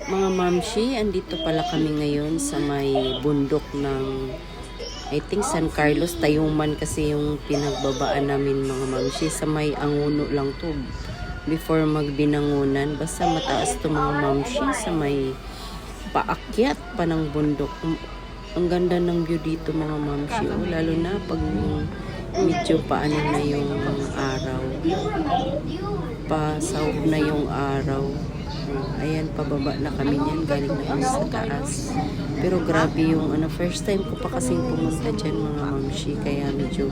Mga mamshi, andito pala kami ngayon sa may bundok ng I think San Carlos, Tayuman kasi yung pinagbabaan namin mga mamshi. Sa may Anguno lang to before magbinangunan. Basta mataas to mga mamshi sa may paakyat pa ng bundok. Ang ganda ng view dito mga mamshi. Oh, lalo na pag medyo paano na yung araw. Pasawb na yung araw. Ayan, pababa na kami niyan. Galing na kami sa taas. Pero grabe yung first time ko pa kasing pumunta dyan mga mamshi. Kaya medyo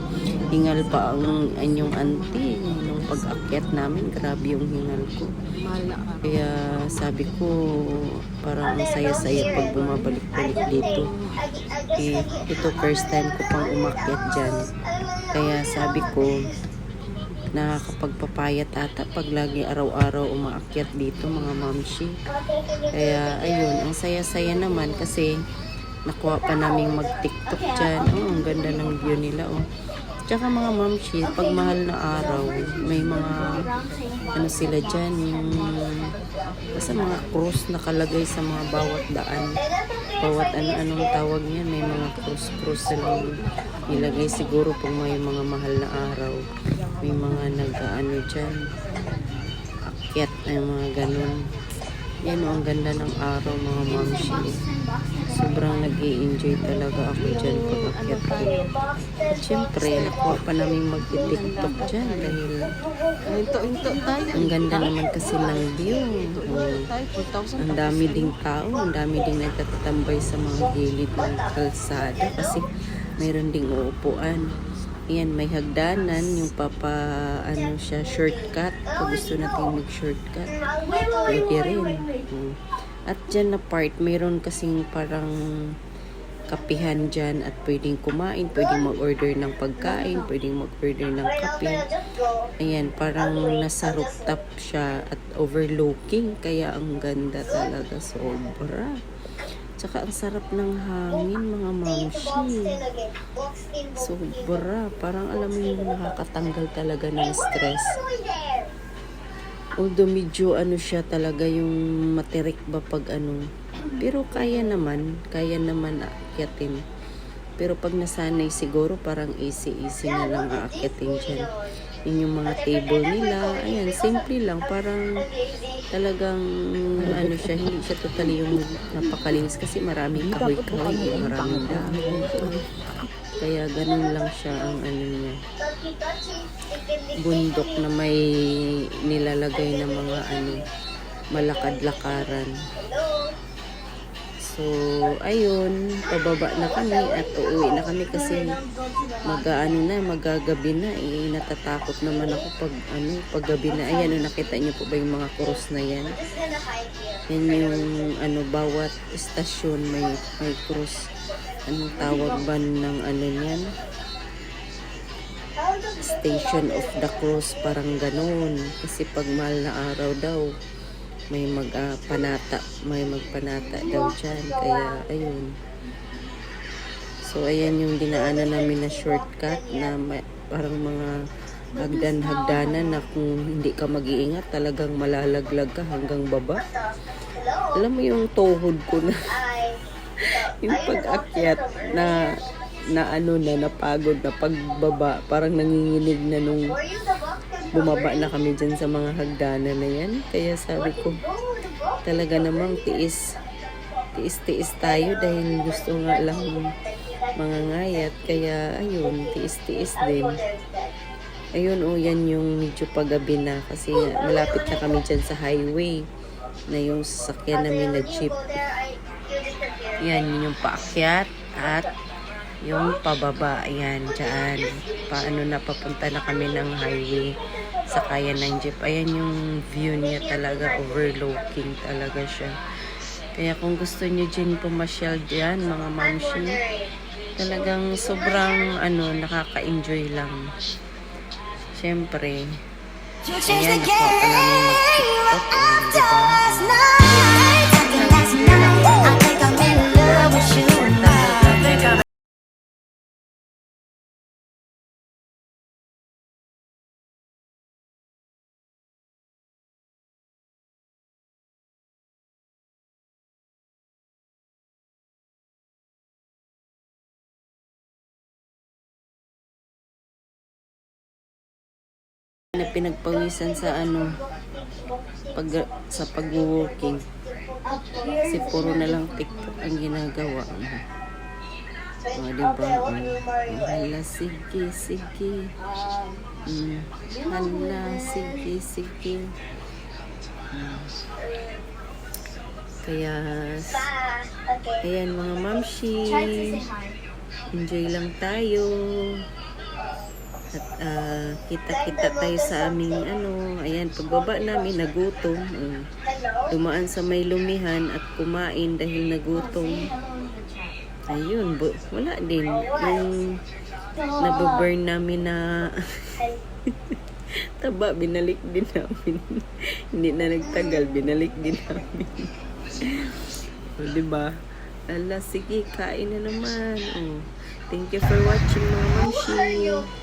hingal pa ang anyong auntie. Nung pag-akyat namin, grabe yung hingal ko. Kaya sabi ko, parang ang saya-saya pag bumabalik-balik dito. Ito first time ko pang umakyat dyan. Kaya sabi ko, nakakapagpapayat ata pag lagi araw-araw umaakyat dito mga mamshi. Kaya ayun, ang saya-saya naman kasi nakuha pa naming mag-tiktok dyan. Oh, ang ganda ng view nila. Oh. Tsaka mga mamshi, pag mahal na araw, may mga sila dyan, yung basta mga cross nakalagay sa mga bawat daan. Bawat anong tawag niyan, may mga cross silang nilagay siguro pag may mga mahal na araw. May mga nag-ano dyan, akyat ay mga ganun. Yan o, ang ganda ng araw mga mamshi. Sobrang nag-i-enjoy talaga ako dyan pag akyat ko. At syempre, nakuha pa namin mag-tiktok dyan dahil ang ganda naman kasi ng view. Ang dami ding tao, ang dami ding nagtatambay sa mga gilid ng kalsada kasi mayroon ding uupuan. Ayan, may hagdanan, yung siya, shortcut. Kung gusto natin mag-shortcut, pwede rin. At dyan na part, mayroon kasing parang kapihan dyan at pwedeng kumain, pwedeng mag-order ng pagkain, pwedeng mag-order ng kape. Ayan, parang nasa rooftop siya at overlooking, kaya ang ganda talaga, sobra. Tsaka ang sarap ng hangin mga mamshi. Sobra. Parang alam mo yung nakakatanggal talaga ng stress. Although medyo siya talaga yung matirik ba pag Pero kaya naman aakyatin. Pero pag nasanay siguro parang easy na lang aakyatin dyan. Yun yung mga table nila. Ayan, simple lang. Parang talagang siya, hindi siya totally yung napakalinis kasi maraming kahoy-kahoy, maraming dahon. Kaya ganun lang siya ang niya. Bundok na may nilalagay na mga malakad-lakaran. So, ayun, pababa na kami at uuwi na kami kasi magagabi na natatakot naman ako pag gabi na. Ayan, nakita niyo po ba yung mga cross na yan? Yan yung bawat istasyon may cross. Anong tawag ba ng niyan? Station of the Cross, parang ganoon. Kasi pag mahal na araw daw, may magpanata daw dyan. Kaya, ayun. So, ayan yung dinaanan namin na shortcut na parang mga hagdanan na kung hindi ka mag-iingat, talagang malalaglag ka hanggang baba. Alam mo yung tuhod ko na yung pag-akyat na napagod na pagbaba, parang nanginginig na nung bumaba na kami dyan sa mga hagdanan na yan. Kaya sabi ko, talaga namang tiis tayo dahil gusto nga lang mga ngayat. Kaya ayun, tiis din. Ayun, yan yung medyo paggabi na kasi malapit na kami dyan sa highway na yung sasakyan namin na jeep. Yan, yun yung paakyat at yung pababa. Ayan, dyan. Papunta na kami ng highway. Sakayan ng jeep. Ayan yung view niya talaga. Overlooking talaga siya. Kaya kung gusto niyo dyan pumasyal dyan, mga mamshi, talagang sobrang nakaka-enjoy lang. Siyempre, ayan, ako pa namin mag-tiktok. na pinagpawisan sa ano, sa pag-walking. Kasi puro na lang TikTok ang ginagawa. O, diba? Hala, sige, sige. Hala, sige, sige. Kaya, ayan mga mamshi. Enjoy lang tayo. At kita-kita tayo sa aming ano. Ayan, pagbaba namin, nagutom. Dumaan sa may lumihan at kumain dahil nagutom. Ayun, wala din. Yung nababurn namin na taba, binalik din namin. Hindi na nagtagal, binalik din namin. O, diba? Ala, sige, kain na naman. Oh. Thank you for watching, mga mamshi.